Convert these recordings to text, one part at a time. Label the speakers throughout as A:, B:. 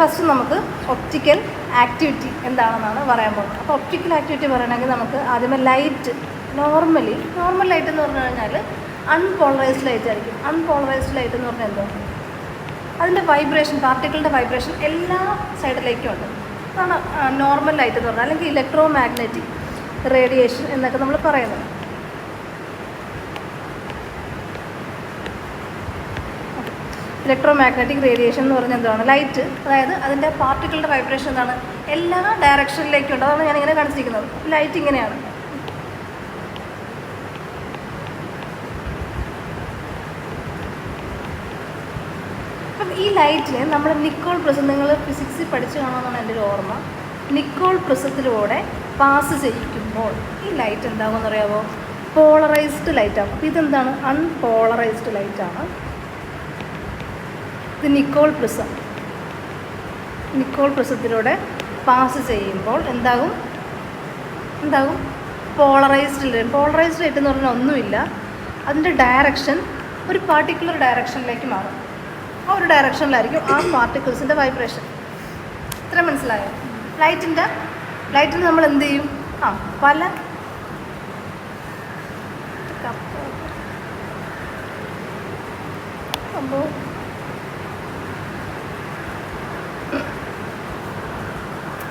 A: First നമുക്ക് optical activity എന്താണെന്നാണ് പറയാൻ പോകുന്നത്. അപ്പോൾ ഒപ്റ്റിക്കൽ ആക്ടിവിറ്റി പറയണമെങ്കിൽ നമുക്ക് ആദ്യമേ ലൈറ്റ് നോർമൽ ലൈറ്റ് എന്ന് പറഞ്ഞു കഴിഞ്ഞാൽ അൺപോളറൈസ്ഡ് ലൈറ്റ് ആയിരിക്കും. അൺപോളറൈസ്ഡ് ലൈറ്റ് എന്ന് പറഞ്ഞാൽ എന്തോ അതിൻ്റെ വൈബ്രേഷൻ, പാർട്ടിക്കിളിൻ്റെ വൈബ്രേഷൻ എല്ലാ സൈഡിലേക്കും ഉണ്ട്. അതാണ് നോർമൽ ലൈറ്റ് എന്ന് പറഞ്ഞാൽ, അല്ലെങ്കിൽ ഇലക്ട്രോ മാഗ്നറ്റിക് റേഡിയേഷൻ എന്നൊക്കെ നമ്മൾ പറയുന്നത്. ഇലക്ട്രോ മാഗ്നറ്റിക് റേഡിയേഷൻ എന്ന് പറഞ്ഞാൽ എന്താണ്? ലൈറ്റ്, അതായത് അതിൻ്റെ പാർട്ടിക്കിളുടെ വൈബ്രേഷൻ എന്താണ് എല്ലാ ഡയറക്ഷനിലേക്കും ഉണ്ട്. അതാണ് ഞാനിങ്ങനെ കാണിച്ചിരിക്കുന്നത്. ലൈറ്റ് ഇങ്ങനെയാണ്. അപ്പം ഈ ലൈറ്റിന് നമ്മൾ നിക്കോൾ പ്രിസം, നിങ്ങൾ ഫിസിക്സിൽ പഠിച്ചു കാണുമെന്നാണ് എൻ്റെ ഒരു ഓർമ്മ. നിക്കോൾ പ്രിസത്തിലൂടെ പാസ് ചെയ്യിക്കുമ്പോൾ ഈ ലൈറ്റ് എന്താകുമെന്ന് അറിയാമോ? പോളറൈസ്ഡ് ലൈറ്റാണ്. അപ്പോൾ ഇതെന്താണ്? അൺപോളറൈസ്ഡ് ലൈറ്റാണ്. ഇത് നിക്കോൾ പ്രിസത്തിലൂടെ പാസ് ചെയ്യുമ്പോൾ എന്താകും? Polarised light. പോളറൈസ്ഡ് ലൈറ്റ് എന്ന് പറഞ്ഞാൽ ഒന്നുമില്ല, അതിൻ്റെ ഡയറക്ഷൻ ഒരു പാർട്ടിക്കുലർ ഡയറക്ഷനിലേക്ക് മാറും. ആ ഒരു ഡയറക്ഷനിലായിരിക്കും ആ പാർട്ടിക്കിൾസിൻ്റെ വൈബ്രേഷൻ. ഇത്ര മനസ്സിലായോ? ലൈറ്റിന് നമ്മൾ എന്ത് ചെയ്യും? പല സംഭവം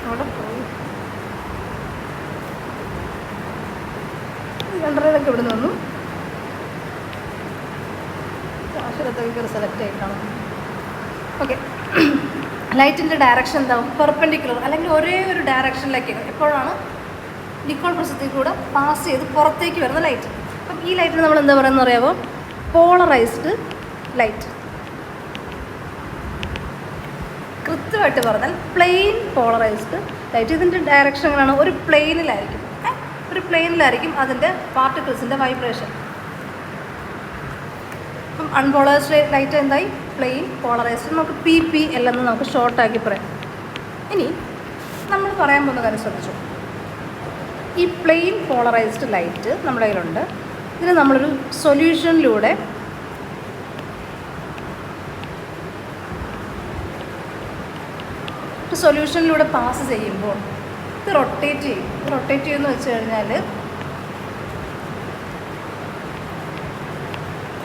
A: അവിടെ പോയി രണ്ടരയൊക്കെ ഇവിടെ നിന്നു ആശുപത്രിക്ക് സെലക്ട് ആയിട്ടാണ്. ഓക്കെ, ലൈറ്റിൻ്റെ ഡയറക്ഷൻ എന്താവും? പെർപെൻഡിക്കുലർ, അല്ലെങ്കിൽ ഒരേ ഒരു ഡയറക്ഷനിലേക്ക് എപ്പോഴാണ് നിക്കോൾ പ്രിസത്തിൽ കൂടെ പാസ് ചെയ്ത് പുറത്തേക്ക് വരുന്ന ലൈറ്റ്. അപ്പം ഈ ലൈറ്റിന് നമ്മൾ എന്താ പറയുന്നത് അറിയാമോ? Polarised light. കൃത്യമായിട്ട് പറഞ്ഞാൽ പ്ലെയിൻ പോളറൈസ്ഡ് ലൈറ്റ്. ഇതിൻ്റെ ഡയറക്ഷൻ എങ്ങനെയാണ്? ഒരു പ്ലെയിനിലായിരിക്കും അതിൻ്റെ പാർട്ടിക്കിൾസിൻ്റെ വൈബ്രേഷൻ. അപ്പം അൺപോളറൈസ്ഡ് ലൈറ്റ് എന്തായി? Plain polarised. നമുക്ക് PP അല്ലെന്ന് നമുക്ക് ഷോർട്ടാക്കി പറയാം. ഇനി നമ്മൾ പറയാൻ പോകുന്ന കാര്യം ശ്രദ്ധിച്ചു. ഈ പ്ലെയിൻ പോളറൈസ്ഡ് ലൈറ്റ് നമ്മുടെ കയ്യിലുണ്ട്. ഇതിന് നമ്മളൊരു സൊല്യൂഷനിലൂടെ പാസ് ചെയ്യുമ്പോൾ ഇത് റൊട്ടേറ്റ് ചെയ്യുമെന്ന് വെച്ച് കഴിഞ്ഞാൽ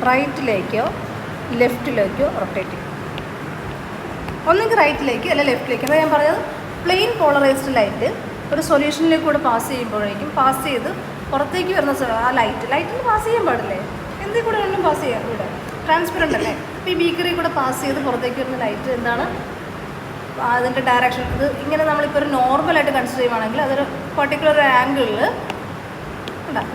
A: റൈറ്റിലേക്കോ ലെഫ്റ്റിലേക്കോ റൊട്ടേറ്റ് ചെയ്യും. ഒന്നെങ്കിൽ റൈറ്റിലേക്ക് അല്ല ലെഫ്റ്റിലേക്ക്. അതാണ് ഞാൻ പറഞ്ഞത്. പ്ലെയിൻ പോളറൈസ്ഡ് ലൈറ്റ് ഒരു സൊല്യൂഷനിലേക്ക് കൂടെ പാസ് ചെയ്ത് പുറത്തേക്ക് വരുന്ന ആ ലൈറ്റിന് പാസ് ചെയ്യാൻ പാടില്ലേ? എന്തിൽ കൂടെ വേണമെങ്കിലും പാസ് ചെയ്യാം. ഇവിടെ ട്രാൻസ്പെറൻ്റ് അല്ലേ? അപ്പോൾ ഈ ബീക്കറിൽ കൂടെ പാസ് ചെയ്ത് പുറത്തേക്ക് വരുന്ന ലൈറ്റ് എന്താണ്? അതിൻ്റെ ഡയറക്ഷൻ ഇത് ഇങ്ങനെ നമ്മളിപ്പോൾ ഒരു നോർമലായിട്ട് കൺസിഡർ ചെയ്യുവാണെങ്കിൽ അതൊരു പർട്ടിക്കുലർ ആംഗിളിൽ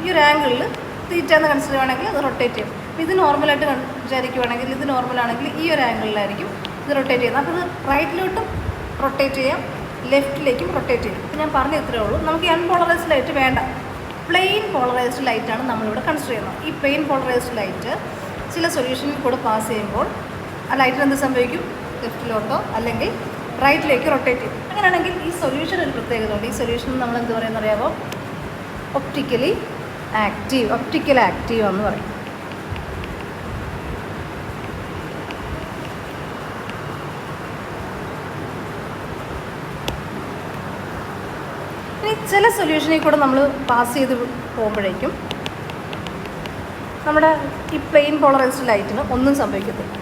A: ഈ ഒരു ആംഗിളിൽ തീറ്റാന്ന് കൺസിഡർ ചെയ്യുവാണെങ്കിൽ അത് റൊട്ടേറ്റ് ചെയ്യും. അപ്പോൾ ഇത് നോർമലായിട്ട് വിചാരിക്കുവാണെങ്കിൽ, ഇത് നോർമലാണെങ്കിൽ ഈ ഒരു ആംഗിളിലായിരിക്കും ഇത് റൊട്ടേറ്റ് ചെയ്യുന്നത്. അപ്പോൾ ഇത് റൈറ്റിലോട്ടും റൊട്ടേറ്റ് ചെയ്യാം, ലെഫ്റ്റിലേക്കും റൊട്ടേറ്റ് ചെയ്യും. അപ്പോൾ ഞാൻ പറഞ്ഞ ഇത്രയേ ഉള്ളൂ. നമുക്ക് ഈ അൺപോളറൈസ്ഡ് ലൈറ്റ് വേണ്ട. പ്ലെയിൻ പോളറൈസ്ഡ് ലൈറ്റാണ് നമ്മളിവിടെ കൺസിഡർ ചെയ്യുന്നത്. ഈ പ്ലെയിൻ പോളറൈസ്ഡ് ലൈറ്റ് ചില സൊല്യൂഷനിൽ കൂടെ പാസ് ചെയ്യുമ്പോൾ ആ ലൈറ്റിന് എന്ത് സംഭവിക്കും? ലെഫ്റ്റിലോട്ടോ അല്ലെങ്കിൽ റൈറ്റിലേക്ക് റൊട്ടേറ്റ് ചെയ്യും. അങ്ങനെയാണെങ്കിൽ ഈ സൊല്യൂഷൻ ഒരു പ്രത്യേകത ഉണ്ട്. ഈ സൊല്യൂഷൻ നമ്മൾ എന്ത് പറയുന്നത് അറിയാമോ? ഒപ്റ്റിക്കൽ ആക്റ്റീവ് എന്ന് പറയും. ഇനി ചില സൊല്യൂഷനിൽ കൂടെ നമ്മൾ പാസ് ചെയ്ത് പോകുമ്പോഴേക്കും നമ്മുടെ ഈ പ്ലെയിൻ പോളറൈസ്ഡ് ലൈറ്റിന് ഒന്നും സംഭവിക്കത്തില്ല.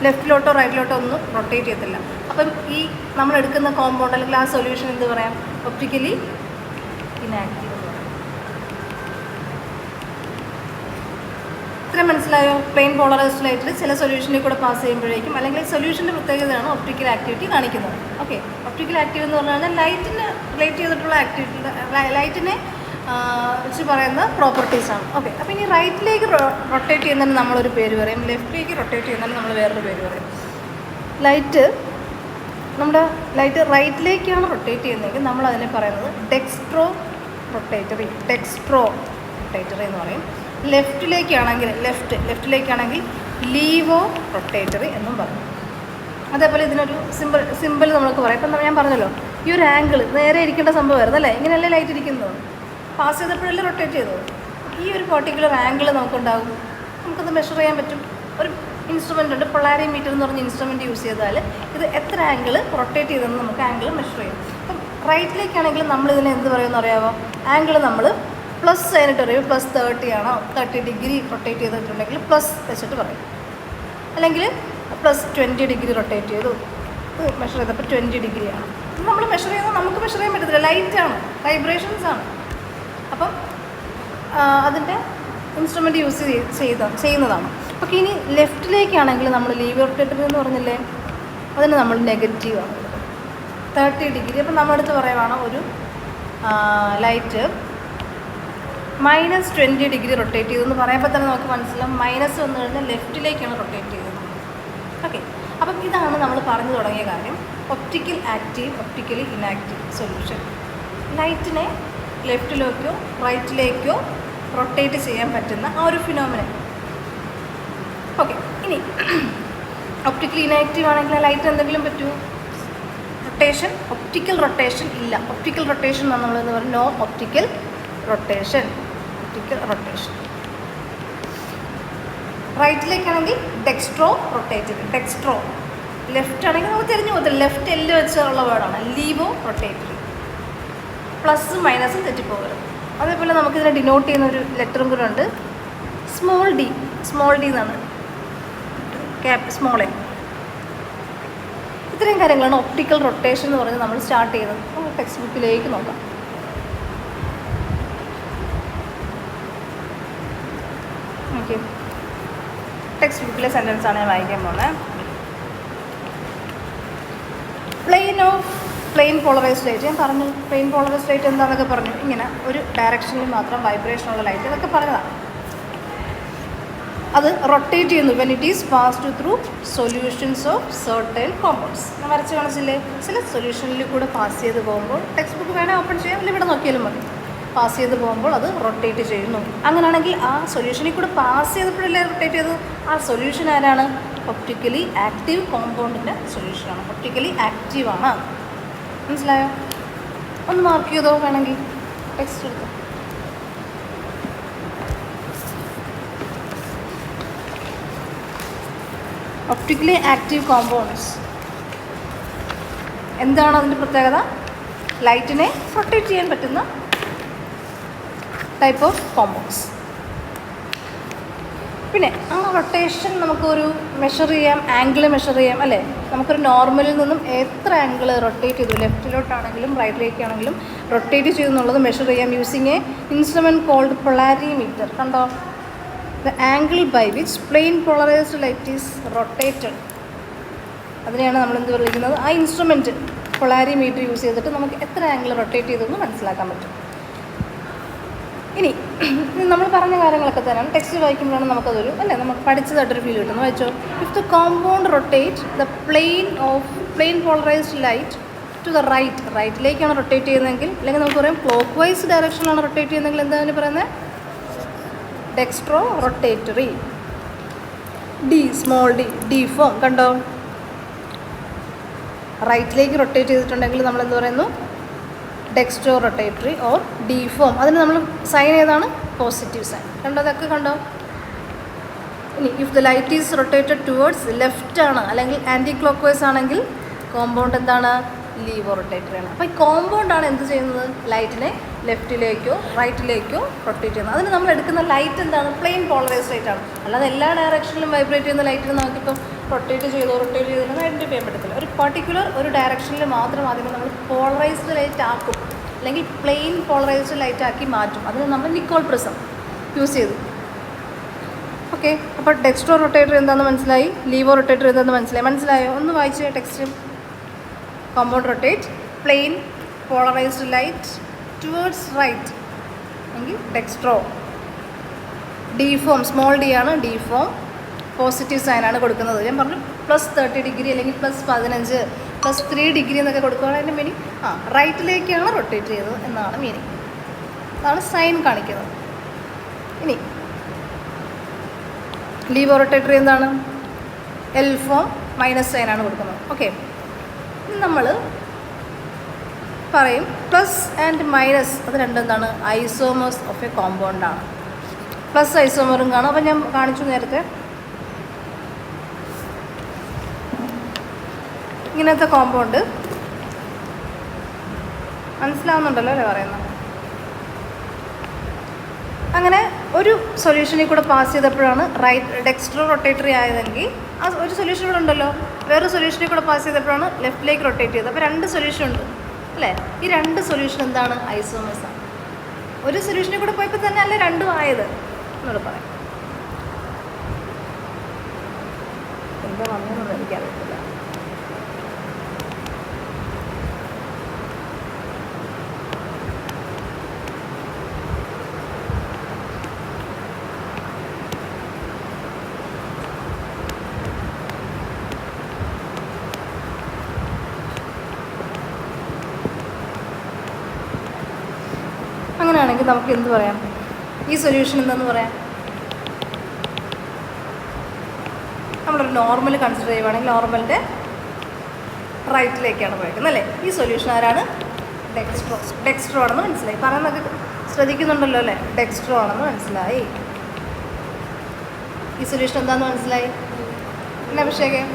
A: ലെഫ്റ്റിലോട്ടോ റൈറ്റിലോട്ടോ ഒന്നും റൊട്ടേറ്റ് ചെയ്യത്തില്ല. അപ്പം ഈ നമ്മൾ എടുക്കുന്ന കോമ്പൗണ്ട് അല്ലെങ്കിൽ ആ സൊല്യൂഷൻ എന്ത് പറയാം? ഒപ്റ്റിക്കലി ഇനാക്റ്റീവ് എന്ന് പറയാം. ഇത്ര മനസ്സിലായോ? പ്ലെയിൻ പോളറൈസ്ഡ് ലൈറ്റിൽ ചില സൊല്യൂഷനിൽ കൂടെ പാസ് ചെയ്യുമ്പോഴേക്കും, അല്ലെങ്കിൽ സൊല്യൂഷൻ്റെ പ്രത്യേകതയാണ് ഒപ്റ്റിക്കൽ ആക്ടിവിറ്റി കാണിക്കുന്നത്. ഓക്കെ, ഒപ്റ്റിക്കൽ ആക്റ്റീവ് എന്ന് പറഞ്ഞു കഴിഞ്ഞാൽ ലൈറ്റിന് റിലേറ്റ് ചെയ്തിട്ടുള്ള ആക്ടിവിറ്റി, ലൈറ്റിനെ വെച്ച് പറയുന്ന പ്രോപ്പർട്ടീസാണ്. ഓക്കെ, അപ്പോൾ ഇനി റൈറ്റിലേക്ക് റൊട്ടേറ്റ് ചെയ്യുന്നതിന് നമ്മളൊരു പേര് പറയും, ലെഫ്റ്റിലേക്ക് റൊട്ടേറ്റ് ചെയ്യുന്നതിന് നമ്മൾ വേറൊരു പേര് പറയും. നമ്മുടെ ലൈറ്റ് റൈറ്റിലേക്കാണ് റൊട്ടേറ്റ് ചെയ്യുന്നതെങ്കിൽ നമ്മൾ അതിനെ പറയുന്നത് ഡെക്സ്ട്രോ റൊട്ടേറ്ററി എന്ന് പറയും. ലെഫ്റ്റിലേക്കാണെങ്കിൽ ലീവോ റൊട്ടേറ്ററി എന്നും പറയും. അതേപോലെ ഇതിനൊരു സിമ്പിൾ നമുക്ക് പറയാം. ഇപ്പം ഞാൻ പറഞ്ഞല്ലോ, ഈ ഒരു ആംഗിൾ നേരെ ഇരിക്കേണ്ട സംഭവമായിരുന്നു അല്ലേ? ഇങ്ങനെയല്ലേ ലൈറ്റ് ഇരിക്കുന്നത്? പാസ് ചെയ്തപ്പോഴല്ലേ റൊട്ടേറ്റ് ചെയ്തത്. ഈ ഒരു പർട്ടിക്കുലർ ആംഗിൾ നമുക്കുണ്ടാകും. നമുക്കത് മെഷർ ചെയ്യാൻ പറ്റും. ഒരു ഇൻസ്ട്രുമെൻ്റ് ഉണ്ട്, പൊളാരിമീറ്റർ എന്ന് പറഞ്ഞ ഇൻസ്ട്രുമെൻറ്റ് യൂസ് ചെയ്താൽ ഇത് എത്ര ആംഗിൾ റൊട്ടേറ്റ് ചെയ്തെന്ന് നമുക്ക് ആംഗിൾ മെഷർ ചെയ്യും. അപ്പം റൈറ്റിലേക്കാണെങ്കിൽ നമ്മളിതിനെ എന്ത് പറയുമെന്ന് അറിയാമോ? ആംഗിൾ നമ്മൾ പ്ലസ് അതിനിട്ട് പറയും. പ്ലസ് 30 ആണോ, 30 ഡിഗ്രി റൊട്ടേറ്റ് ചെയ്തിട്ടുണ്ടെങ്കിൽ പ്ലസ് വെച്ചിട്ട് പറയും. അല്ലെങ്കിൽ പ്ലസ് 20 ഡിഗ്രി റൊട്ടേറ്റ് ചെയ്തു, മെഷർ ചെയ്തപ്പോൾ 20 ഡിഗ്രിയാണ്. നമ്മൾ മെഷർ ചെയ്യുന്നത് നമുക്ക് മെഷർ ചെയ്യാൻ പറ്റത്തില്ല, ലൈറ്റാണ്, വൈബ്രേഷൻസ് ആണ്. അപ്പം അതിൻ്റെ ഇൻസ്ട്രുമെൻറ്റ് യൂസ് ചെയ്യുന്നതാണ്. അപ്പോൾ ഇനി ലെഫ്റ്റിലേക്കാണെങ്കിൽ നമ്മൾ ലീവ് റൊട്ടേറ്റർ എന്ന് പറഞ്ഞില്ലേ, അതിന് നമ്മൾ നെഗറ്റീവാണ് 30 ഡിഗ്രി. അപ്പം നമ്മുടെ അടുത്ത് പറയുവാണ് ഒരു ലൈറ്റ് -20 ഡിഗ്രി റൊട്ടേറ്റ് ചെയ്തെന്ന് പറയുമ്പോൾ തന്നെ നമുക്ക് മനസ്സിലാവും മൈനസ് വന്നു കഴിഞ്ഞാൽ ലെഫ്റ്റിലേക്കാണ് റൊട്ടേറ്റ് ചെയ്തത്. ഓക്കെ, അപ്പം ഇതാണ് നമ്മൾ പറഞ്ഞു തുടങ്ങിയ കാര്യം, optical active, optically inactive solution. ലൈറ്റിനെ ലെഫ്റ്റിലേക്കോ റൈറ്റിലേക്കോ റൊട്ടേറ്റ് ചെയ്യാൻ പറ്റുന്ന ആ ഒരു ഫിനോമിനൻ. ഓക്കെ, ഇനി ഒപ്റ്റിക്കലി ഇനാക്റ്റീവ് ആണെങ്കിൽ ലൈറ്റ് എന്തെങ്കിലും പറ്റുമോ? റൊട്ടേഷൻ, ഒപ്റ്റിക്കൽ റൊട്ടേഷൻ ഇല്ല. ഒപ്റ്റിക്കൽ റൊട്ടേഷൻ നമ്മളെന്ന് പറഞ്ഞാൽ no optical rotation. Optical rotation റൈറ്റിലേക്കാണെങ്കിൽ ഡെക്സ്ട്രോ റൊട്ടേറ്റഡ്. ഡെക്സ്ട്രോ. ലെഫ്റ്റ് ആണെങ്കിൽ നമുക്ക് തിരിഞ്ഞു പോകത്തില്ല, ലെഫ്റ്റ് എല്ല് വെച്ചുള്ള വേർഡാണ്. Laevo rotated. പ്ലസ്സും മൈനസും തെറ്റിപ്പോകരുത്. അതേപോലെ നമുക്കിതിനെ ഡിനോട്ട് ചെയ്യുന്ന ഒരു ലെറ്ററും കൂടെ ഉണ്ട്, സ്മോൾ ഡി. സ്മോൾ ഡി എന്നാണ്, ക്യാപ് സ്മോൾ എ. ഇത്രയും കാര്യങ്ങളാണ് ഒപ്റ്റിക്കൽ റൊട്ടേഷൻ എന്ന് പറഞ്ഞ് നമ്മൾ സ്റ്റാർട്ട് ചെയ്യുന്നത്. നമുക്ക് ടെക്സ്റ്റ് ബുക്കിലേക്ക് നോക്കാം. ഓക്കെ, ടെക്സ്റ്റ് ബുക്കിലെ സെൻറ്റൻസ് ആണ് ഞാൻ വായിക്കാൻ പോകുന്നത്. Plain polarised light. ഞാൻ പറഞ്ഞു പ്ലെയിൻ പോളറൈസ്ഡ് ലൈറ്റ് എന്താണെന്നൊക്കെ പറഞ്ഞു. ഇങ്ങനെ ഒരു ഡയറക്ഷനിൽ മാത്രം വൈബ്രേഷനുള്ള ലൈറ്റ്, ഇതൊക്കെ പറഞ്ഞതാണ്. അത് റൊട്ടേറ്റ് ചെയ്യുന്നു when it is passed through solutions of certain compounds. ഞാൻ വരച്ച് കാണിച്ചില്ലേ, ചില സൊല്യൂഷനിൽ കൂടെ പാസ് ചെയ്ത് പോകുമ്പോൾ, ടെക്സ്റ്റ് ബുക്ക് വേണേൽ ഓപ്പൺ ചെയ്യാം, അല്ലെങ്കിൽ ഇവിടെ നോക്കിയാലും മതി. പാസ് ചെയ്ത് പോകുമ്പോൾ അത് റൊട്ടേറ്റ് ചെയ്യുന്നു. അങ്ങനെയാണെങ്കിൽ ആ സൊല്യൂഷനിൽ കൂടെ പാസ് ചെയ്തപ്പോഴല്ലേ റൊട്ടേറ്റ് ചെയ്തത്? ആ സൊല്യൂഷൻ ആരാണ്? ഒപ്റ്റിക്കലി ആക്റ്റീവ് കോമ്പൗണ്ടിൻ്റെ സൊല്യൂഷനാണ്. ഒപ്റ്റിക്കലി ആക്റ്റീവാണ്. മനസ്സിലായോ? ഒന്ന് മാർക്ക് ചെയ്തോ വേണമെങ്കിൽ, ടെക്സ്റ്റ് എടുത്തോ. ഒപ്റ്റിക്കലി ആക്റ്റീവ് കോമ്പൗണ്ട്സ് എന്താണ് അതിൻ്റെ പ്രത്യേകത? ലൈറ്റിനെ റൊട്ടേറ്റ് ചെയ്യാൻ പറ്റുന്ന ടൈപ്പ് ഓഫ് കോമ്പൗണ്ട്സ്. പിന്നെ ആ റൊട്ടേഷൻ നമുക്കൊരു മെഷർ ചെയ്യാം, ആംഗിൾ മെഷർ ചെയ്യാം അല്ലേ? നമുക്കൊരു നോർമലിൽ നിന്നും എത്ര ആംഗിൾ റൊട്ടേറ്റ് ചെയ്തു, ലെഫ്റ്റിലോട്ടാണെങ്കിലും റൈറ്റിലേക്കാണെങ്കിലും റൊട്ടേറ്റ് ചെയ്തു എന്നുള്ളത് മെഷർ ചെയ്യാം using a instrument called polarimeter. കണ്ടോ? The angle by which plane polarised light is rotated. അതിനെയാണ് നമ്മൾ എന്ത് വിളിക്കുന്നത്? ആ ഇൻസ്ട്രുമെൻറ്റ് പൊളാരിമീറ്റർ യൂസ് ചെയ്തിട്ട് നമുക്ക് എത്ര ആംഗിൾ റൊട്ടേറ്റ് ചെയ്തെന്ന് മനസ്സിലാക്കാൻ പറ്റും. ഇനി നമ്മൾ പറഞ്ഞ കാര്യങ്ങളൊക്കെ തന്നെയാണ്. ടെക്സ്റ്റ് വായിക്കുമ്പോഴാണ് നമുക്കതൊരു അല്ലേ, നമുക്ക് പഠിച്ചതായിട്ടൊരു ഫീൽ കിട്ടുന്നു. വായിച്ചോ. If the compound rotate the plane polarised light to the right, റൈറ്റിലേക്കാണ് റൊട്ടേറ്റ് ചെയ്യുന്നതെങ്കിൽ, അല്ലെങ്കിൽ നമുക്ക് പറയാം ക്ലോക്ക് വൈസ് ഡയറക്ഷനിലാണ് റൊട്ടേറ്റ് ചെയ്യുന്നതെങ്കിൽ എന്താണ് പറയുന്നത്? Dextrorotatory. D, small d, d form. കണ്ടോ? റൈറ്റിലേക്ക് റൊട്ടേറ്റ് ചെയ്തിട്ടുണ്ടെങ്കിൽ നമ്മൾ എന്ത് പറയുന്നു? Dextrorotatory or d form. അതിന് നമ്മൾ സൈൻ ഏതാണ്? Positive sign. കണ്ടോ? അതൊക്കെ കണ്ടോ? ഇനി if the light is rotated towards left ആണ്, അല്ലെങ്കിൽ ആൻറ്റി ക്ലോക്ക് വൈസ് ആണെങ്കിൽ കോമ്പൗണ്ട് എന്താണ്? ലീവോ റൊട്ടേറ്ററി ആണ്. അപ്പോൾ ഈ കോമ്പൗണ്ടാണ് എന്ത് ചെയ്യുന്നത്? ലൈറ്റിനെ ലെഫ്റ്റിലേക്കോ റൈറ്റിലേക്കോ റൊട്ടേറ്റ് ചെയ്യുന്നത്. അതിന് നമ്മൾ എടുക്കുന്ന ലൈറ്റ് എന്താണ്? പ്ലെയിൻ പോളറൈസ്ഡ് ലൈറ്റ് ആണ്. അല്ലാതെ എല്ലാ ഡയറക്ഷനിലും വൈബ്രേറ്റ് ചെയ്യുന്ന ലൈറ്റിന് നമുക്കിപ്പം റൊട്ടേറ്റ് ചെയ്തോ ഐഡൻറ്റിഫൈ ചെയ്യാൻ പറ്റത്തില്ല. ഒരു പർട്ടിക്കുലർ ഒരു ഡയറക്ഷനിൽ മാത്രം ആദ്യമേ നമ്മൾ പോളറൈസ്ഡ് ലൈറ്റ് ആക്കും, അല്ലെങ്കിൽ പ്ലെയിൻ പോളറൈസ്ഡ് ലൈറ്റ് ആക്കി മാറ്റും. അതിന് നമ്മൾ നിക്കോൾ പ്രിസം യൂസ് ചെയ്തു. ഓക്കെ, അപ്പോൾ ഡെക്സ്ട്രോ റൊട്ടേറ്റർ എന്താണെന്ന് മനസ്സിലായി, ലീവോ റൊട്ടേറ്റർ എന്താണെന്ന് മനസ്സിലായോ? ഒന്ന് വായിച്ച് text. Compound rotate plane polarised light towards right എങ്കിൽ dextro. D form, small d ആണ് ഡി ഫോം. പോസിറ്റീവ് സൈനാണ് കൊടുക്കുന്നത്. ഞാൻ പറഞ്ഞു +30 ഡിഗ്രി അല്ലെങ്കിൽ +15, +3 ഡിഗ്രി എന്നൊക്കെ കൊടുക്കുകയാണെങ്കിൽ അതിൻ്റെ മീനിങ് റൈറ്റിലേക്കാണ് റൊട്ടേറ്റ് ചെയ്തത് എന്നാണ് മീനിങ്. അതാണ് സൈൻ കാണിക്കുന്നത്. ഇനി ലീവോ റൊട്ടേറ്ററി എന്താണ്? എൽ ഫോം മൈനസ് സൈനാണ് കൊടുക്കുന്നത്. ഓക്കെ, ഇനി നമ്മൾ പറയും പ്ലസ് ആൻഡ് മൈനസ്, അത് രണ്ടെന്താണ്? ഐസോമേഴ്സ് ഓഫ് എ കോമ്പൗണ്ടാണ്. പ്ലസ് ഐസോമറും കാണും. അപ്പോൾ ഞാൻ കാണിച്ചു നേരത്തെ ഇങ്ങനത്തെ കോമ്പൗണ്ട് മനസ്സിലാവുന്നുണ്ടല്ലോ അല്ലേ പറയുന്നത്. അങ്ങനെ ഒരു സൊല്യൂഷനിൽ കൂടെ പാസ് ചെയ്തപ്പോഴാണ് ഡെക്സ്ട്രോ റൊട്ടേറ്ററി ആയതെങ്കിൽ ആ ഒരു സൊല്യൂഷൻ ഇവിടെ ഉണ്ടല്ലോ, വേറൊരു സൊല്യൂഷനിൽ കൂടെ പാസ് ചെയ്തപ്പോഴാണ് ലെഫ്റ്റിലേക്ക് റൊട്ടേറ്റ് ചെയ്തത്. അപ്പോൾ 2 സൊല്യൂഷൻ ഉണ്ട് അല്ലേ. ഈ 2 സൊല്യൂഷൻ എന്താണ്? ഐസോമേഴ്സ് ആണ്. ഒരു സൊല്യൂഷനിൽ കൂടെ പോയപ്പോൾ തന്നെ അല്ലേ 2 ആയത് എന്നോട് പറയാം. എന്താ വന്നതെന്ന് എനിക്കറിയത്തില്ല. അങ്ങനെയാണെങ്കിൽ നമുക്ക് എന്ത് പറയാം? ഈ സൊല്യൂഷൻ എന്താണെന്ന് പറയാം? നമ്മളൊരു നോർമൽ കൺസിഡർ ചെയ്യുവാണെങ്കിൽ നോർമലിൻ്റെ റൈറ്റിലേക്കാണ് പോയേക്കുന്നത് അല്ലേ. ഈ സൊല്യൂഷൻ ആരാണ്? ഡെക്സ്ട്രോ ആണെന്ന് മനസ്സിലായി. പറയുന്നതൊക്കെ ശ്രദ്ധിക്കുന്നുണ്ടല്ലോ അല്ലേ. ഡെക്സ്ട്രോ ആണെന്ന് മനസ്സിലായി. ഈ സൊല്യൂഷൻ എന്താണെന്ന് മനസ്സിലായി. പിന്നെ അഭിഷേകം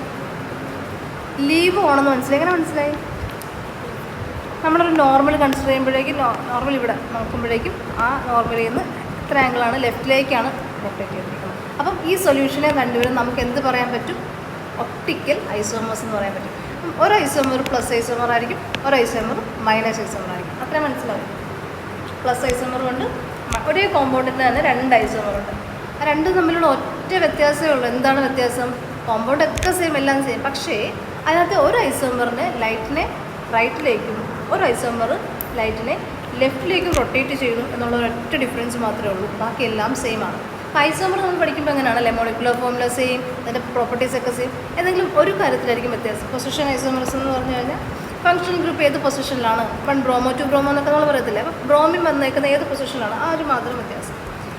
A: ലീവ് ആണെന്ന് മനസ്സിലായി. എങ്ങനെ മനസ്സിലായി? നമ്മളൊരു നോർമൽ കൺസിഡർ ചെയ്യുമ്പോഴേക്കും നോർമൽ ഇവിടെ നോക്കുമ്പോഴേക്കും ആ നോർമലിൽ നിന്ന് ഇത്ര ആംഗിളാണ് ലെഫ്റ്റിലേക്കാണ് റൊട്ടേറ്റ് ചെയ്തിരിക്കുന്നത്. അപ്പം ഈ സൊല്യൂഷനെ കണ്ടുവരും നമുക്ക് എന്ത് പറയാൻ പറ്റും? ഒപ്റ്റിക്കൽ ഐസോമേഴ്സ് എന്ന് പറയാൻ പറ്റും. ഒരു ഐസോമർ പ്ലസ് ഐസോമർ ആയിരിക്കും, ഒരു ഐസോമർ മൈനസ് ഐസോമർ ആയിരിക്കും. അത്രയും മനസ്സിലാവും. പ്ലസ് ഐസോമർ കൊണ്ട് ഒരേ കോമ്പൗണ്ടിന് തന്നെ 2 ഐസോമർ ഉണ്ട്. ആ 2 തമ്മിലുള്ള ഒറ്റ വ്യത്യാസമേ ഉള്ളൂ. എന്താണ് വ്യത്യാസം? കോമ്പൗണ്ട് ഒക്കെ സെയിം, എല്ലാം സെയിം. പക്ഷേ അതിനകത്ത് ഒരു ഐസോമറിന് ലൈറ്റിനെ റൈറ്റിലേക്കും ഒരു ഐസോമർ ലൈറ്റിനെ ലെഫ്റ്റിലേക്കും റൊട്ടേറ്റ് ചെയ്യുന്നു എന്നുള്ള ഒരൊറ്റ ഡിഫറൻസ് മാത്രമേ ഉള്ളൂ. ബാക്കി എല്ലാം സെയിം ആണ്. ഐസോമർ നമ്മൾ പഠിക്കുമ്പോൾ എങ്ങനെയാണല്ലേ, മോളിക്കുലർ ഫോർമുല സെയിം, അതിൻ്റെ പ്രോപ്പർട്ടീസ് ഒക്കെ സെയിം. ഏതെങ്കിലും ഒരു കാര്യത്തിലായിരിക്കും വ്യത്യാസം. പൊസിഷൻ ഐസോമർസ് എന്ന് പറഞ്ഞു കഴിഞ്ഞാൽ ഫങ്ഷണൽ ഗ്രൂപ്പ് ഏത് പൊസിഷനിലാണ്, 1 ബ്രോമോ 2 ബ്രോമോ എന്നൊക്കെ നമ്മൾ പറയത്തില്ല. അപ്പം ബ്രോമിൻ വന്നേക്കുന്ന ഏത് പൊസിഷനിലാണ്, ആ ഒരു മാത്രം വ്യത്യാസം.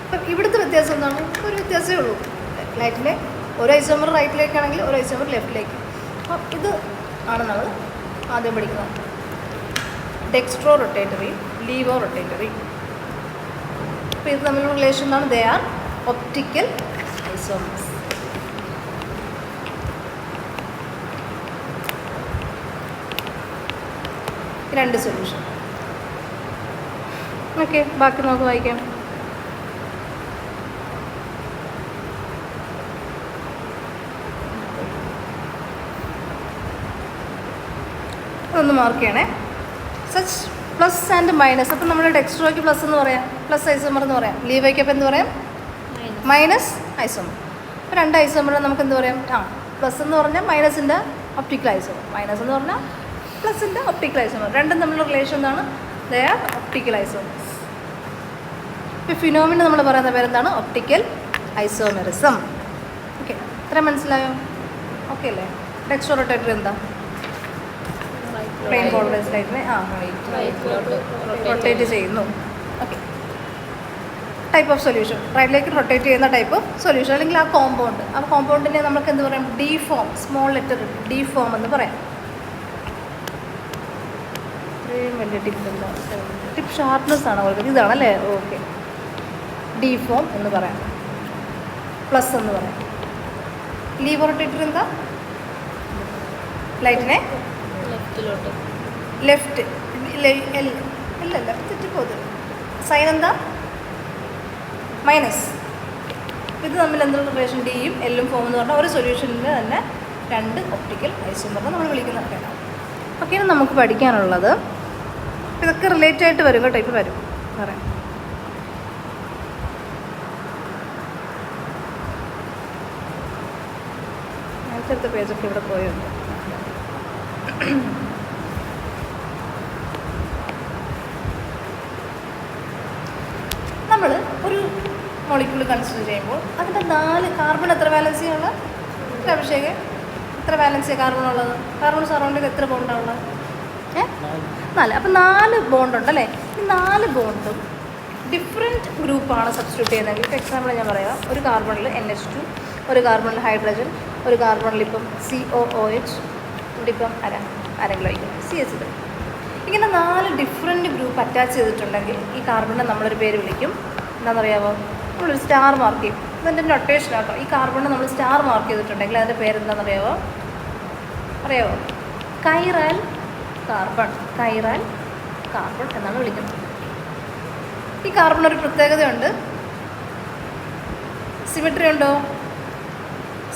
A: അപ്പം ഇവിടുത്തെ വ്യത്യാസം എന്താണ്? ഒരു വ്യത്യാസമേ ഉള്ളൂ. ലൈറ്റിൻ്റെ ഒരു ഐസോമർ റൈറ്റിലേക്കാണെങ്കിൽ ഒരു ഐസോമർ ലെഫ്റ്റിലേക്ക്. അപ്പം ഇത് ആണ് നമ്മൾ ആദ്യം പഠിക്കുന്നത്. Dextro rotatory, laevo rotatory. അപ്പോൾ ഇത് തമ്മിലുള്ള റിലേഷൻ എന്താണ്? They are optical isomers. രണ്ട് സൊല്യൂഷൻ. ഓക്കെ, ബാക്കി നമുക്ക് വായിക്കാം. അതൊന്ന് മാർക്ക് ചെയ്യണേ. Such plus and minus. അപ്പം നമ്മുടെ ഡെക്സ്ട്രോയ്ക്ക് പ്ലസ് എന്ന് പറയാം, പ്ലസ് ഐസോമർ എന്ന് പറയാം. ലീവയ്ക്ക് അപ്പം എന്ത് പറയാം? Minus isomer. അപ്പോൾ 2 ഐസോമറിനെ നമുക്ക് എന്ത് പറയാം? പ്ലസ് എന്ന് പറഞ്ഞാൽ മൈനസിൻ്റെ ഒപ്റ്റിക്കൽ ഐസോമർ, മൈനസ് എന്ന് പറഞ്ഞാൽ പ്ലസിൻ്റെ ഒപ്റ്റിക്കൽ ഐസോമർ. രണ്ടും തമ്മിലുള്ള റിലേഷൻ എന്താണ്? They are optical isomers. ഇപ്പോൾ ഫിനോമിന നമ്മൾ പറയുന്ന പേരെന്താണ്? Optical isomerism. ഓക്കെ, ഇത്ര മനസ്സിലായോ? ഓക്കെ അല്ലേ? ഡെക്സ്ട്രോ റൊട്ടേറ്ററി എന്താ? പ്ലെയിൻ പോളറൈസ്ഡ് ലൈറ്റിനെ റൊട്ടേറ്റ് ചെയ്യുന്നു. ഓക്കെ, ടൈപ്പ് ഓഫ് സൊല്യൂഷൻ, റൈറ്റിലേക്ക് റൊട്ടേറ്റ് ചെയ്യുന്ന ടൈപ്പ് ഓഫ് സൊല്യൂഷൻ. അല്ലെങ്കിൽ ആ കോമ്പൗണ്ടിനെ നമുക്ക് എന്ത് പറയാം? D form, small letter D form എന്ന് പറയാം. ഇത്രയും വലിയ ടിപ്പ് ഷാർപ്നെസ് ആണ് അവർക്ക്. ഇതാണല്ലേ? ഓക്കെ, ഡി ഫോം എന്ന് പറയാം, പ്ലസ് എന്ന് പറയാം. ലീവോ റൊട്ടേറ്റർ എന്താ? ലൈറ്റിനെ ലെഫ്റ്റ്, ഇല്ലല്ല തെറ്റിപ്പോത്. സൈൻ എന്താ? മൈനസ്. ഇത് തമ്മിൽ എന്നുള്ള റിലേഷൻ? ഡിയും എല്ലും ഫോം എന്ന് പറഞ്ഞാൽ ഒരു സൊല്യൂഷനിൽ തന്നെ 2 ഒപ്റ്റിക്കൽ ഐസോമറിനെ നമ്മൾ വിളിക്കുന്നതൊക്കെ. ഓക്കെ, ഇനി നമുക്ക് പഠിക്കാനുള്ളത് ഇതൊക്കെ റിലേറ്റ് ആയിട്ട് വരും കേട്ടോ. ഇപ്പോൾ വരും പറയാം. നേരത്തെ പേജൊക്കെ ഇവിടെ പോയുണ്ട്. നമ്മൾ ഒരു മോളിക്യൂൾ കൺസിഡർ ചെയ്യുമ്പോൾ അതിൻ്റെ 4 കാർബൺ എത്ര വാലൻസി ഉള്ളത്? അഭിഷേകം എത്ര വാലൻസി കാർബൺ ഉള്ളത്? കാർബൺ സറൗണ്ടിൽ എത്ര ബോണ്ടാണ് ഉള്ളത്? 4. അപ്പം 4 ബോണ്ടുണ്ടല്ലേ? ഈ 4 ബോണ്ടും ഡിഫറെൻറ്റ് ഗ്രൂപ്പാണ് സബ്സ്റ്റിറ്റ്യൂട്ട് ചെയ്യുന്നതെങ്കിൽ. ഇപ്പോൾ എക്സാമ്പിൾ ഞാൻ പറയാം. ഒരു കാർബണിൽ NH2, ഒരു കാർബണിൽ ഹൈഡ്രജൻ, ഒരു കാർബണിൽ ഇപ്പം COOH, ഇവിടെ ഇപ്പം ആരെങ്കിലും വയ്ക്കും CH3. ഇങ്ങനെ 4 ഡിഫറെൻറ്റ് ഗ്രൂപ്പ് അറ്റാച്ച് ചെയ്തിട്ടുണ്ടെങ്കിൽ ഈ കാർബണിനെ നമ്മളൊരു പേര് വിളിക്കും. എന്താണെന്നറിയാമോ? നമ്മളൊരു സ്റ്റാർ മാർക്ക് ചെയ്യും. ഇതെൻ്റെ നൊട്ടേഷൻ ആട്ടോ. ഈ കാർബണിനെ നമ്മൾ സ്റ്റാർ മാർക്ക് ചെയ്തിട്ടുണ്ടെങ്കിൽ അതിൻ്റെ പേരെന്താണെന്നറിയാമോ? അറിയാമോ? കൈറാൽ കാർബൺ. കൈറാൽ കാർബൺ എന്നാണ് വിളിക്കുന്നത്. ഈ കാർബൺ ഒരു പ്രത്യേകതയുണ്ട്. സിമെട്രി ഉണ്ടോ?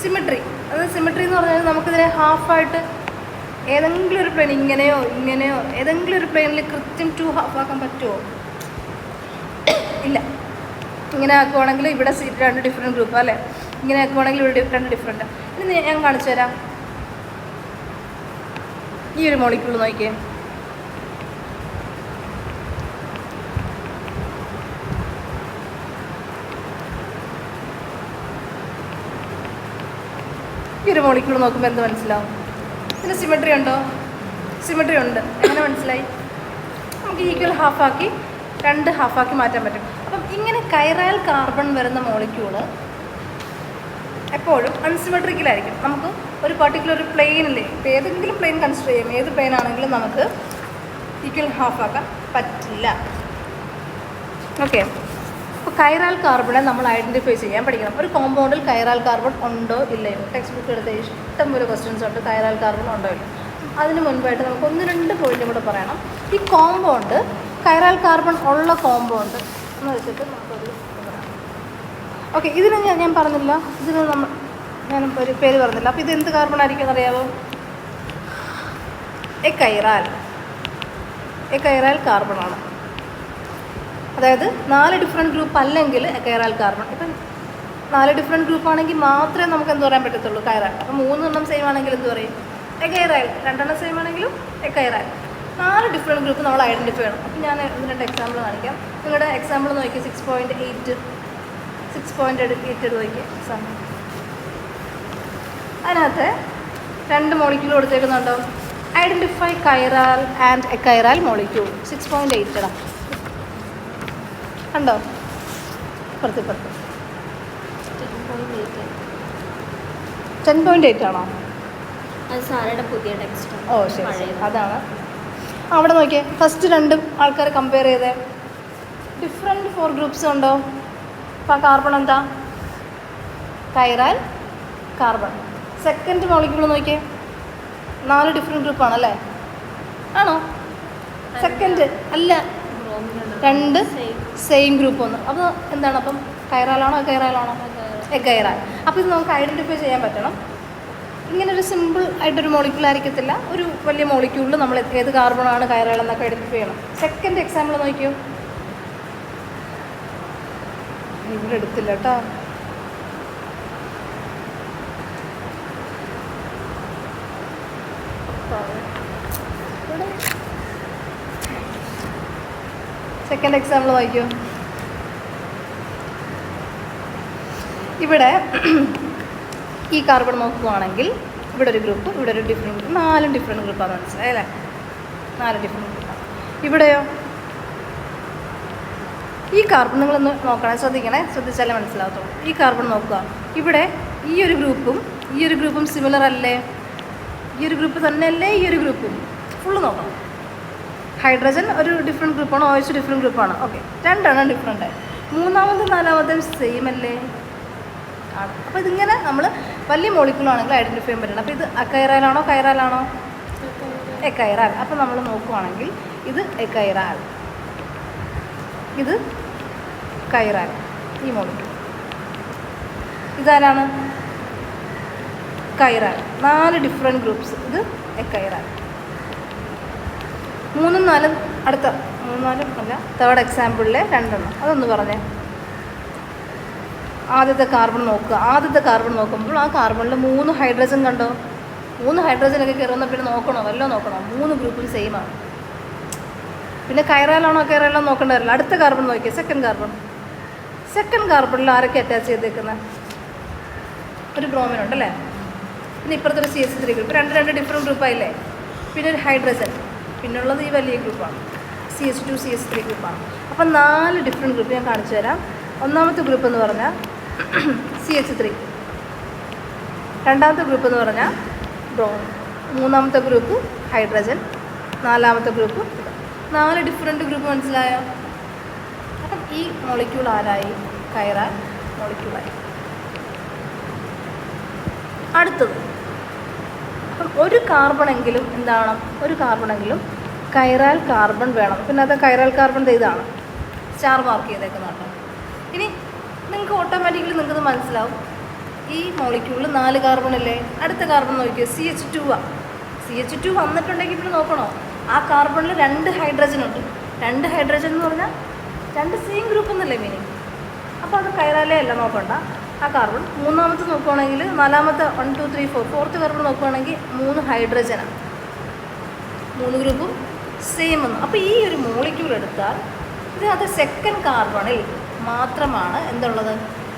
A: സിമെട്രി, അത് സിമെട്രി എന്ന് പറഞ്ഞാൽ നമുക്കിതിനെ ഹാഫായിട്ട് ഏതെങ്കിലും ഒരു പ്ലെയിൻ ഇങ്ങനെയോ ഏതെങ്കിലും ഒരു പ്ലെയിനിൽ കൃത്യം 2 ഹാഫ് ആക്കാൻ പറ്റുമോ? ഇല്ല. ഇങ്ങനെ ആക്കുവാണെങ്കിൽ ഇവിടെ 2 ഡിഫറെൻറ്റ് ഗ്രൂപ്പ് അല്ലേ, ഇങ്ങനെ ആക്കുവാണെങ്കിൽ ഇവിടെ 2 ഡിഫറെൻറ്റ്. ഇനി ഞാൻ കാണിച്ചു തരാം. ഈ ഒരു മോളിക്യൂൾ നോക്കിയേ. ഈ ഒരു മോളിക്യൂൾ നോക്കുമ്പോൾ എന്ത് മനസ്സിലാവും? ഇതിന് സിമെട്രി ഉണ്ടോ? സിമെട്രി ഉണ്ട്. എങ്ങനെ മനസ്സിലായി? നമുക്ക് ഈക്വൽ ഹാഫാക്കി 2 ഹാഫാക്കി മാറ്റാൻ പറ്റും. അപ്പം ഇങ്ങനെ കൈറാൽ കാർബൺ വരുന്ന മോളിക്യൂള് എപ്പോഴും അൺസിമെട്രിക്കലായിരിക്കും. നമുക്ക് ഒരു പർട്ടിക്കുലർ പ്ലെയിനിൽ ഇപ്പോൾ ഏതെങ്കിലും പ്ലെയിൻ കൺസിഡർ ചെയ്യും, ഏത് പ്ലെയിൻ ആണെങ്കിലും നമുക്ക് ഈക്വൽ ഹാഫാക്കാൻ പറ്റില്ല. ഓക്കെ. അപ്പോൾ കൈറാൽ കാർബണെ നമ്മൾ ഐഡൻറ്റിഫൈ ചെയ്യാൻ പഠിക്കണം. ഒരു കോമ്പൗണ്ടിൽ കൈറാൽ കാർബൺ ഉണ്ടോ ഇല്ലയോ? ടെക്സ്റ്റ് ബുക്ക് എടുത്ത ഇഷ്ടം പോലെ ക്വസ്റ്റ്യൻസ് ഉണ്ട്, കൈറാൽ കാർബൺ ഉണ്ടോ ഇല്ല. അതിന് മുൻപായിട്ട് നമുക്ക് 1-2 പോയിൻറ്റും കൂടെ പറയണം. ഈ കോമ്പൗണ്ട് കൈറാൽ കാർബൺ ഉള്ള കോമ്പൗണ്ട് എന്ന് വെച്ചിട്ട് നമുക്കത് പറയാം. ഓക്കെ. ഇതിന് ഞാൻ പറഞ്ഞില്ല, ഇതിന് ഞാൻ ഒരു പേര് പറഞ്ഞില്ല. അപ്പോൾ ഇത് എന്ത് കാർബൺ ആയിരിക്കും എന്നറിയാമോ? എക്കൈറാൽ കാർബണാണ്. അതായത് 4 ഡിഫറെൻറ്റ് ഗ്രൂപ്പ് അല്ലെങ്കിൽ കൈറാൽ കാർബൺ. ഇപ്പം 4 ഡിഫറെൻറ്റ് ഗ്രൂപ്പ് ആണെങ്കിൽ മാത്രമേ നമുക്ക് എന്ത് പറയാൻ പറ്റത്തുള്ളൂ? കൈറാൽ. അപ്പം 3 സെയിം ആണെങ്കിൽ എന്ത് പറയും? എക്കൈറാൽ. 2 സെയിം ആണെങ്കിലും എക്കൈറാൽ. 4 ഡിഫറെൻറ്റ് ഗ്രൂപ്പ് നമ്മൾ ഐഡൻറ്റിഫൈ ചെയ്യണം. അപ്പം ഞാൻ 2 എക്സാമ്പിൾ കാണിക്കാം. നിങ്ങളുടെ എക്സാമ്പിൾ നോക്കി 6.8 നോക്കിയ എക്സാമ്പിൾ. അതിനകത്ത് 2 മോളിക്യൂൾ കൊടുത്തേക്കുന്നുണ്ടോ? Identify chiral and achiral molecule. 6.8 ഇടാം. കണ്ടോ? ഇപ്പുറത്ത് 10.8 ആണോ?
B: അത് സാറയുടെ പുതിയ ടെക്സ്റ്റ്.
A: ഓ ശരി, അതാണ്. അവിടെ നോക്കിയേ. ഫസ്റ്റ് 2 ആൾക്കാർ കമ്പയർ ചെയ്തേ. ഡിഫറെൻറ്റ് 4 ഗ്രൂപ്പ്സ് ഉണ്ടോ? അപ്പോൾ കാർബൺ എന്താ? കൈറാൽ കാർബൺ. സെക്കൻഡ് മോളിക്യൂൾ നോക്കിയേ. 4 ഡിഫറെൻറ്റ് ഗ്രൂപ്പാണല്ലേ? ആണോ? സെക്കൻഡ് അല്ല, 2 സെയിം ഗ്രൂപ്പ് ഒന്ന്. അപ്പോൾ എന്താണ്? അപ്പം കൈറാലാണോ എക്കൈറാലാണോ? എക്കൈറാൽ. അപ്പോൾ ഇത് നമുക്ക് ഐഡൻറ്റിഫൈ ചെയ്യാൻ പറ്റണം. ഇങ്ങനൊരു സിമ്പിൾ ആയിട്ടൊരു മോളിക്യൂൾ ആയിരിക്കത്തില്ല. ഒരു വലിയ മോളിക്യൂളിൽ നമ്മൾ ഏത് കാർബണാണ് കൈറാൽ എന്നൊക്കെ ഐഡൻറ്റിഫൈ ചെയ്യണം. സെക്കൻഡ് എക്സാമ്പിൾ നോക്കിയോ. ഇവിടെ എടുത്തില്ല കേട്ടോ. സെക്കൻഡ് എക്സാമ്പിൾ നോക്കിയോ. ഇവിടെ ഈ കാർബൺ നോക്കുകയാണെങ്കിൽ ഇവിടെ ഒരു ഗ്രൂപ്പ്, ഇവിടെ ഒരു ഡിഫറെൻറ്റ് ഗ്രൂപ്പ്, 4 ഡിഫറെൻറ്റ് ഗ്രൂപ്പാണ്. മനസ്സിലായി അല്ലേ? 4 ഡിഫറെൻറ്റ് ഗ്രൂപ്പാണ്. ഇവിടെയോ ഈ കാർബൺ നിങ്ങളൊന്ന് നോക്കണേ, ശ്രദ്ധിച്ചാലേ മനസ്സിലാകത്തുള്ളൂ. ഈ കാർബൺ നോക്കുക. ഇവിടെ ഈ ഒരു ഗ്രൂപ്പും സിമിലർ അല്ലേ? ഈ ഒരു ഗ്രൂപ്പ് തന്നെയല്ലേ ഈ ഒരു ഗ്രൂപ്പും? ഫുള്ള് നോക്കണം. ഹൈഡ്രജൻ ഒരു ഡിഫറെൻറ്റ് ഗ്രൂപ്പാണ്, OH ഡിഫറെൻറ്റ് ഗ്രൂപ്പാണ്. Okay, 2 different. 3-ാമതും 4-ാമതും സെയിം അല്ലേ? ആണ്. അപ്പോൾ ഇതിങ്ങനെ നമ്മൾ വലിയ മോളിക്യൂളാണെങ്കിൽ ഐഡൻറ്റിഫൈ ചെയ്യാൻ പറ്റണം. അപ്പോൾ ഇത് അക്കൈറാലാണോ കൈറാലാണോ? എക്കൈറാൽ. അപ്പോൾ നമ്മൾ നോക്കുവാണെങ്കിൽ ഇത് എക്കൈറാൽ, ഇത് കൈറാൽ. ഈ മോളിക്യൂൾ ഇതാരാണ്? കൈറാൽ. 4 ഡിഫറെൻറ്റ് ഗ്രൂപ്പ്സ്. ഇത് എക്കൈറാൽ. 3-ഉം 4-ഉം അടുത്ത 3-4 അല്ല, തേർഡ് എക്സാമ്പിളിലെ 2. അതൊന്ന് പറഞ്ഞേ. ആദ്യത്തെ കാർബൺ നോക്കുമ്പോൾ ആ കാർബണിൽ 3 ഹൈഡ്രജൻ കണ്ടോ? 3 ഹൈഡ്രജനൊക്കെ കയറുന്ന പിന്നെ നോക്കണോ? നോക്കണം. 3 ഗ്രൂപ്പും സെയിമാണ്. പിന്നെ കൈറാലാണോ കൈറാലാണോ നോക്കേണ്ട വരില്ല. അടുത്ത കാർബൺ നോക്കിയാൽ സെക്കൻഡ് കാർബണിൽ ആരൊക്കെ അറ്റാച്ച് ചെയ്തേക്കുന്നത്? ഒരു ബ്രോമിൻ ഉണ്ടല്ലേ? പിന്നെ ഇപ്പുറത്തൊരു CH3 ഗ്രൂപ്പ്. 2 ഡിഫറെൻറ്റ് ഗ്രൂപ്പായില്ലേ? പിന്നെ ഒരു ഹൈഡ്രജൻ. പിന്നുള്ളത് ഈ വലിയ ഗ്രൂപ്പാണ്, CH2 CH3 ഗ്രൂപ്പാണ്. അപ്പം 4 ഡിഫറെൻറ്റ് ഗ്രൂപ്പ് ഞാൻ കാണിച്ചു തരാം. ഒന്നാമത്തെ ഗ്രൂപ്പ് എന്ന് പറഞ്ഞാൽ CH3, രണ്ടാമത്തെ ഗ്രൂപ്പ് എന്ന് പറഞ്ഞാൽ ബ്രോമിൻ, മൂന്നാമത്തെ ഗ്രൂപ്പ് ഹൈഡ്രജൻ, 4-ാമത്തെ ഗ്രൂപ്പ്. 4 different group. മനസ്സിലായോ? അപ്പം ഈ മോളിക്യൂൾ ആരായി? കൈറാൽ മോളിക്യൂളായി. അടുത്തത്, അപ്പം ഒരു കാർബണെങ്കിലും എന്താവണം, ഒരു കാർബണെങ്കിലും കൈറാൽ കാർബൺ വേണം. പിന്നെ അത് കൈറാൽ കാർബൺ ഇതാണ് സ്റ്റാർ മാർക്ക് ചെയ്തേക്കുന്നതാണ്. ഇനി നിങ്ങൾക്ക് ഓട്ടോമാറ്റിക്കലി നിങ്ങൾക്കത് മനസ്സിലാവും. ഈ മോളിക്യൂളിൽ 4 കാർബൺ അല്ലേ, അടുത്ത കാർബൺ നോക്കിയോ CH2 ആണ്. CH2 വന്നിട്ടുണ്ടെങ്കിൽ പിന്നെ നോക്കണോ, ആ കാർബണിൽ 2 ഹൈഡ്രജൻ ഉണ്ട്. 2 ഹൈഡ്രജൻ എന്ന് പറഞ്ഞാൽ 2 സെയിം ഗ്രൂപ്പ് എന്നല്ലേ മീനിങ്. അപ്പോൾ അത് കൈറാലേ അല്ല നോക്കണ്ട, ആ കാർബൺ. മൂന്നാമത്തെ നോക്കുകയാണെങ്കിൽ 4ാമത്തെ 1 2 3 4 4th കാർബൺ നോക്കുകയാണെങ്കിൽ 3 ഹൈഡ്രജനാണ്, 3 ഗ്രൂപ്പും സെയിം എന്ന്. അപ്പോൾ ഈ ഒരു മോളിക്യൂൾ എടുത്താൽ ഇതിനകത്ത് സെക്കൻഡ് കാർബണിൽ മാത്രമാണ് എന്തുള്ളത്,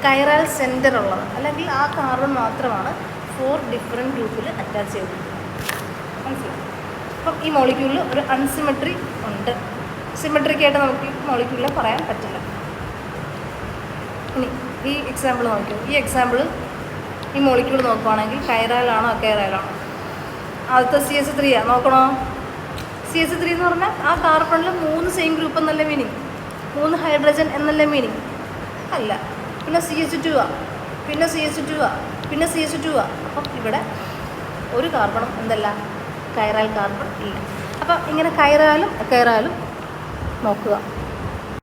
A: കൈറാൽ സെൻറ്റർ ഉള്ളത്. അല്ലെങ്കിൽ ആ കാർബൺ മാത്രമാണ് 4 ഡിഫറെൻറ്റ് ഗ്രൂപ്പിൽ അറ്റാച്ച് ചെയ്തിരിക്കുന്നത്. മനസ്സിലായി? അപ്പം ഈ മോളിക്യൂളിൽ ഒരു അൺസിമെട്രി ഉണ്ട്. സിമെട്രിക്കായിട്ട് നമുക്ക് ഈ മോളിക്യൂളിൽ പറയാൻ പറ്റില്ല. ഇനി ഈ എക്സാമ്പിൾ നോക്കൂ. ഈ എക്സാമ്പിൾ ഈ മോളിക്യൂൾ നോക്കുകയാണെങ്കിൽ കൈറാലാണോ അക്കൈറാലാണോ? ആദ്യത്തെ CH3 നോക്കണോ. CH3 എന്ന് പറഞ്ഞാൽ ആ കാർബണിൽ 3 സെയിം ഗ്രൂപ്പ് എന്നല്ലേ മീനിങ്, 3 ഹൈഡ്രജൻ എന്നല്ലേ മീനിങ് അല്ല. പിന്നെ CH2 പിന്നെ CH2 പിന്നെ CH2 അപ്പം ഇവിടെ ഒരു കാർബണും എന്തല്ല, കൈറാൽ കാർബൺ ഇല്ല. അപ്പം ഇങ്ങനെ കൈറാലും അക്കൈറാലും നോക്കുക.